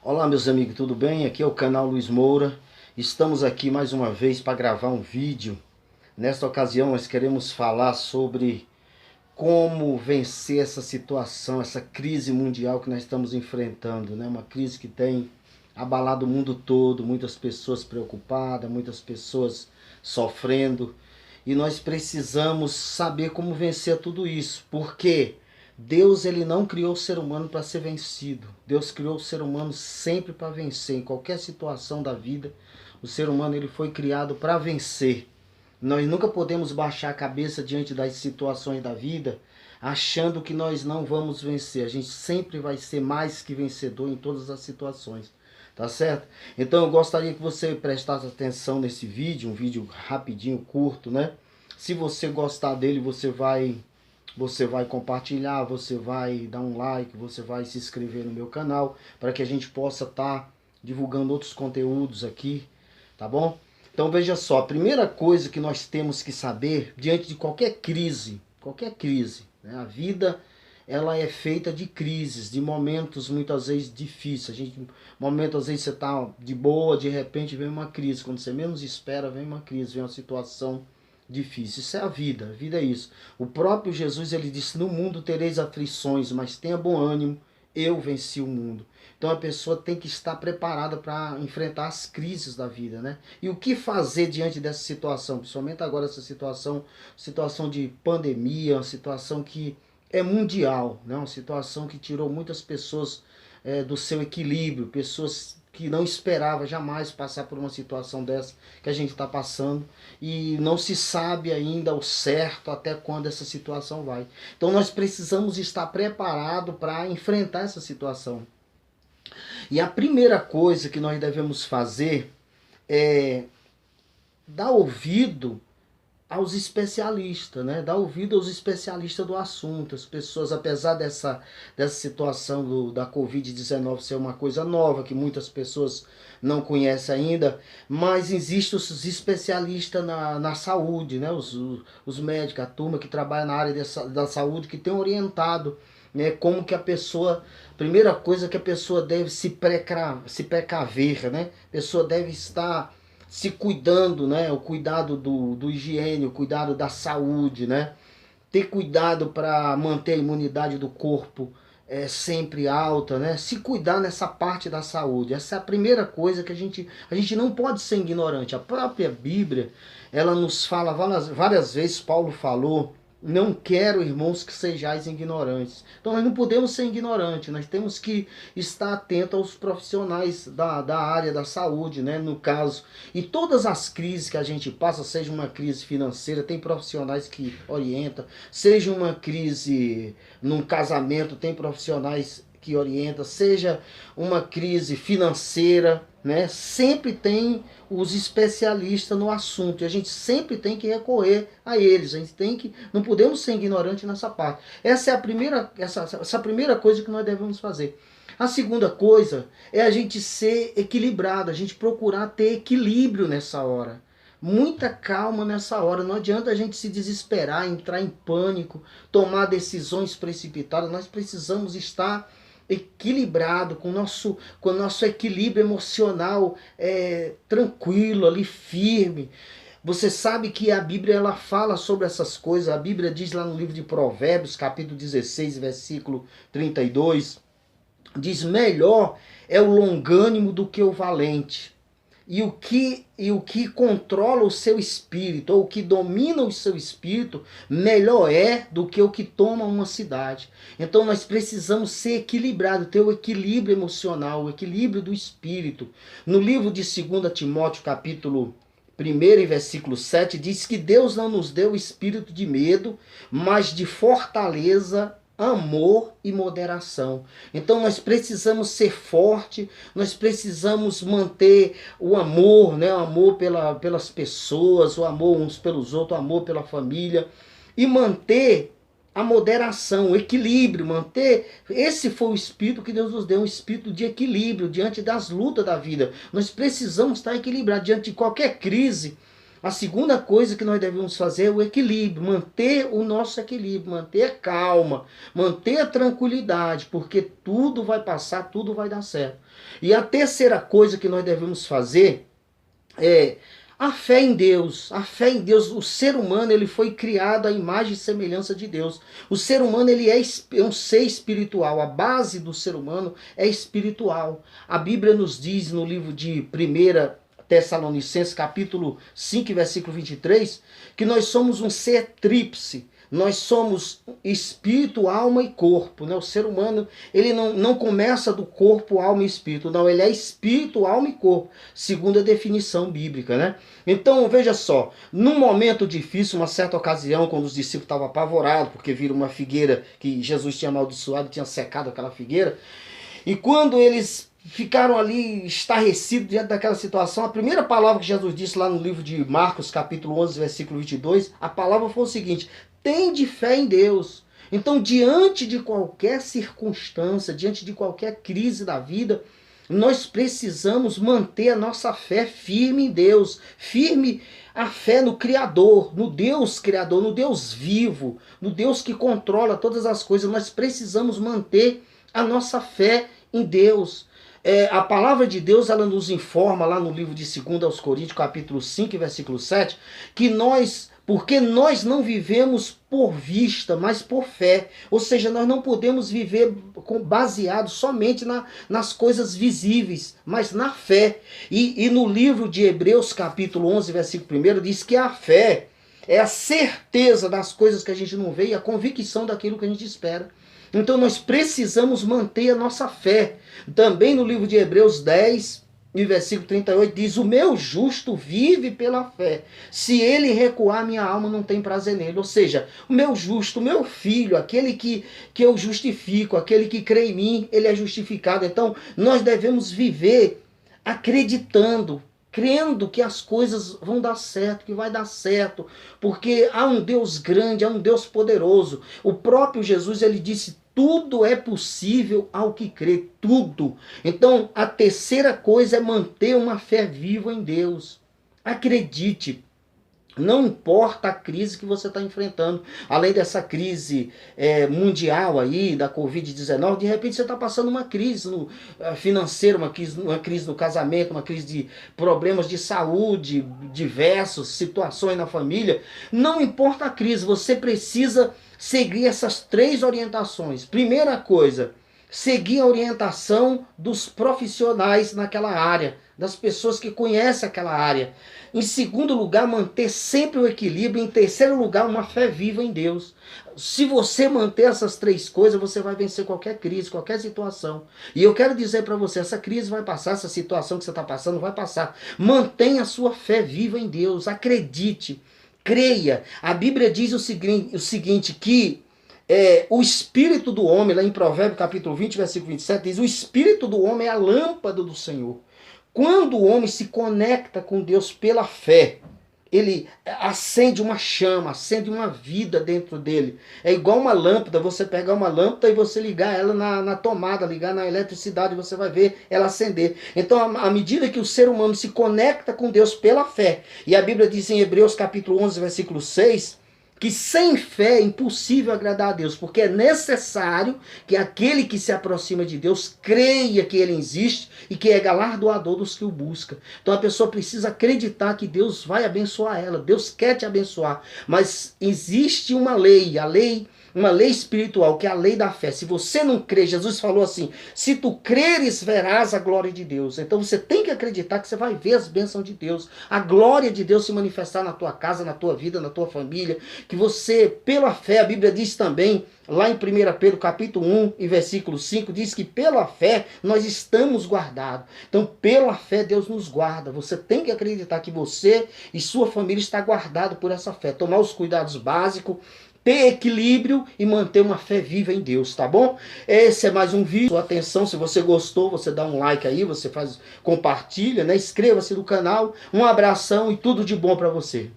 Olá, meus amigos, tudo bem? Aqui é o canal Luiz Moura. Estamos aqui mais uma vez para gravar um vídeo. Nesta ocasião nós queremos falar sobre como vencer essa situação, essa crise mundial que nós estamos enfrentando, né? Uma crise que tem abalado o mundo todo, muitas pessoas preocupadas, muitas pessoas sofrendo. E nós precisamos saber como vencer tudo isso. Por quê? Deus ele não criou o ser humano para ser vencido. Deus criou o ser humano sempre para vencer. Em qualquer situação da vida, o ser humano ele foi criado para vencer. Nós nunca podemos baixar a cabeça diante das situações da vida achando que nós não vamos vencer. A gente sempre vai ser mais que vencedor em todas as situações. Tá certo? Então eu gostaria que você prestasse atenção nesse vídeo, um vídeo rapidinho, curto, né? Se você gostar dele, você vai compartilhar, você vai dar um like, você vai se inscrever no meu canal, para que a gente possa estar divulgando outros conteúdos aqui, tá bom? Então veja só, a primeira coisa que nós temos que saber, diante de qualquer crise, né? A vida ela é feita de crises, de momentos muitas vezes difíceis. Momentos às vezes você está de boa, de repente vem uma crise, quando você menos espera vem uma crise, vem uma situação difícil. Isso é a vida é isso. O próprio Jesus ele disse: no mundo tereis aflições, mas tenha bom ânimo, eu venci o mundo. Então a pessoa tem que estar preparada para enfrentar as crises da vida, né? E o que fazer diante dessa situação, principalmente agora essa situação de pandemia, uma situação que é mundial, né? Uma situação que tirou muitas pessoas do seu equilíbrio, pessoas que não esperava jamais passar por uma situação dessa que a gente está passando, e não se sabe ainda o certo até quando essa situação vai. Então nós precisamos estar preparados para enfrentar essa situação. E a primeira coisa que nós devemos fazer é dar ouvido aos especialistas, né? Dar ouvido aos especialistas do assunto. As pessoas, apesar dessa situação da Covid-19 ser uma coisa nova, que muitas pessoas não conhecem ainda, mas existem os especialistas na saúde, né? Os médicos, a turma que trabalha na área da saúde, que tem orientado, né, como que a pessoa, primeira coisa que a pessoa deve se precaver, né? A pessoa deve estar se cuidando, né? O cuidado do higiene, o cuidado da saúde, né? Ter cuidado para manter a imunidade do corpo sempre alta, né? Se cuidar nessa parte da saúde. Essa é a primeira coisa que a gente não pode ser ignorante. A própria Bíblia, ela nos fala várias vezes, Paulo falou: não quero, irmãos, que sejais ignorantes. Então nós não podemos ser ignorantes, nós temos que estar atento aos profissionais da área da saúde, né? No caso, e todas as crises que a gente passa, seja uma crise financeira, tem profissionais que orientam, seja uma crise num casamento, tem profissionais que orientam, seja uma crise financeira, né? Sempre tem os especialistas no assunto, e a gente sempre tem que recorrer a eles. A gente tem que, não podemos ser ignorantes nessa parte. Essa é essa primeira coisa que nós devemos fazer. A segunda coisa é a gente ser equilibrado, a gente procurar ter equilíbrio nessa hora. Muita calma nessa hora. Não adianta a gente se desesperar, entrar em pânico, tomar decisões precipitadas. Nós precisamos estar equilibrado, com o nosso equilíbrio emocional tranquilo, ali firme. Você sabe que a Bíblia ela fala sobre essas coisas. A Bíblia diz lá no livro de Provérbios, capítulo 16, versículo 32, diz: melhor é o longânimo do que o valente. E o que controla o seu espírito, ou o que domina o seu espírito, melhor é do que o que toma uma cidade. Então nós precisamos ser equilibrados, ter o equilíbrio emocional, o equilíbrio do espírito. No livro de 2 Timóteo, capítulo 1 e versículo 7, diz que Deus não nos deu espírito de medo, mas de fortaleza, amor e moderação. Então nós precisamos ser forte, nós precisamos manter o amor, né? O amor pelas pessoas, o amor uns pelos outros, o amor pela família, e manter a moderação, o equilíbrio, manter. Esse foi o espírito que Deus nos deu, um espírito de equilíbrio diante das lutas da vida. Nós precisamos estar equilibrados diante de qualquer crise. A segunda coisa que nós devemos fazer é o equilíbrio, manter o nosso equilíbrio, manter a calma, manter a tranquilidade, porque tudo vai passar, tudo vai dar certo. E a terceira coisa que nós devemos fazer é a fé em Deus. A fé em Deus. O ser humano, ele foi criado à imagem e semelhança de Deus. O ser humano, ele é um ser espiritual. A base do ser humano é espiritual. A Bíblia nos diz no livro de 1 Tessalonicenses, capítulo 5, versículo 23, que nós somos um ser tríplice. Nós somos espírito, alma e corpo, né? O ser humano, ele não começa do corpo, alma e espírito, não, ele é espírito, alma e corpo, segundo a definição bíblica, né? Então, veja só, num momento difícil, uma certa ocasião, quando os discípulos estavam apavorados, porque viram uma figueira que Jesus tinha amaldiçoado, tinha secado aquela figueira, e quando eles ficaram ali estarrecidos diante daquela situação, a primeira palavra que Jesus disse lá no livro de Marcos, capítulo 11, versículo 22, a palavra foi o seguinte: tende fé em Deus. Então, diante de qualquer circunstância, diante de qualquer crise da vida, nós precisamos manter a nossa fé firme em Deus, firme a fé no Criador, no Deus Criador, no Deus vivo, no Deus que controla todas as coisas. Nós precisamos manter a nossa fé em Deus. A palavra de Deus, ela nos informa lá no livro de 2 aos Coríntios, capítulo 5, versículo 7, que porque nós não vivemos por vista, mas por fé. Ou seja, nós não podemos viver baseado somente nas coisas visíveis, mas na fé. E no livro de Hebreus, capítulo 11, versículo 1, diz que a fé é a certeza das coisas que a gente não vê e a convicção daquilo que a gente espera. Então nós precisamos manter a nossa fé. Também no livro de Hebreus 10, e versículo 38, diz: o meu justo vive pela fé. Se ele recuar, minha alma não tem prazer nele. Ou seja, o meu justo, o meu filho, aquele que eu justifico, aquele que crê em mim, ele é justificado. Então nós devemos viver acreditando, crendo que as coisas vão dar certo, que vai dar certo, porque há um Deus grande, há um Deus poderoso. O próprio Jesus, ele disse: tudo é possível ao que crê, tudo. Então, a terceira coisa é manter uma fé viva em Deus. Acredite. Não importa a crise que você está enfrentando, além dessa crise mundial aí, da Covid-19, de repente você está passando uma crise financeira, uma crise no casamento, uma crise de problemas de saúde, diversas situações na família. Não importa a crise, você precisa seguir essas 3 orientações. Primeira coisa, seguir a orientação dos profissionais naquela área, das pessoas que conhecem aquela área. Em segundo lugar, manter sempre o equilíbrio. Em terceiro lugar, uma fé viva em Deus. Se você manter essas 3 coisas, você vai vencer qualquer crise, qualquer situação. E eu quero dizer para você, essa crise vai passar, essa situação que você está passando vai passar. Mantenha a sua fé viva em Deus, acredite, creia. A Bíblia diz o seguinte, que o espírito do homem, lá em Provérbios capítulo 20, versículo 27, diz: o espírito do homem é a lâmpada do Senhor. Quando o homem se conecta com Deus pela fé, ele acende uma chama, acende uma vida dentro dele. É igual uma lâmpada, você pegar uma lâmpada e você ligar ela na tomada, ligar na eletricidade, você vai ver ela acender. Então, à medida que o ser humano se conecta com Deus pela fé, e a Bíblia diz em Hebreus capítulo 11, versículo 6, que sem fé é impossível agradar a Deus, porque é necessário que aquele que se aproxima de Deus creia que ele existe e que é galardoador dos que o buscam. Então a pessoa precisa acreditar que Deus vai abençoar ela, Deus quer te abençoar, mas existe uma lei, uma lei espiritual, que é a lei da fé. Se você não crê, Jesus falou assim: se tu creres, verás a glória de Deus. Então você tem que acreditar que você vai ver as bênçãos de Deus, a glória de Deus se manifestar na tua casa, na tua vida, na tua família, que você, pela fé, a Bíblia diz também, lá em 1 Pedro capítulo 1 e versículo 5, diz que pela fé nós estamos guardados. Então, pela fé Deus nos guarda. Você tem que acreditar que você e sua família está guardado por essa fé. Tomar os cuidados básicos, ter equilíbrio e manter uma fé viva em Deus, tá bom? Esse é mais um vídeo. Sua atenção, se você gostou, você dá um like aí, você compartilha, né? Inscreva-se no canal. Um abração e tudo de bom para você.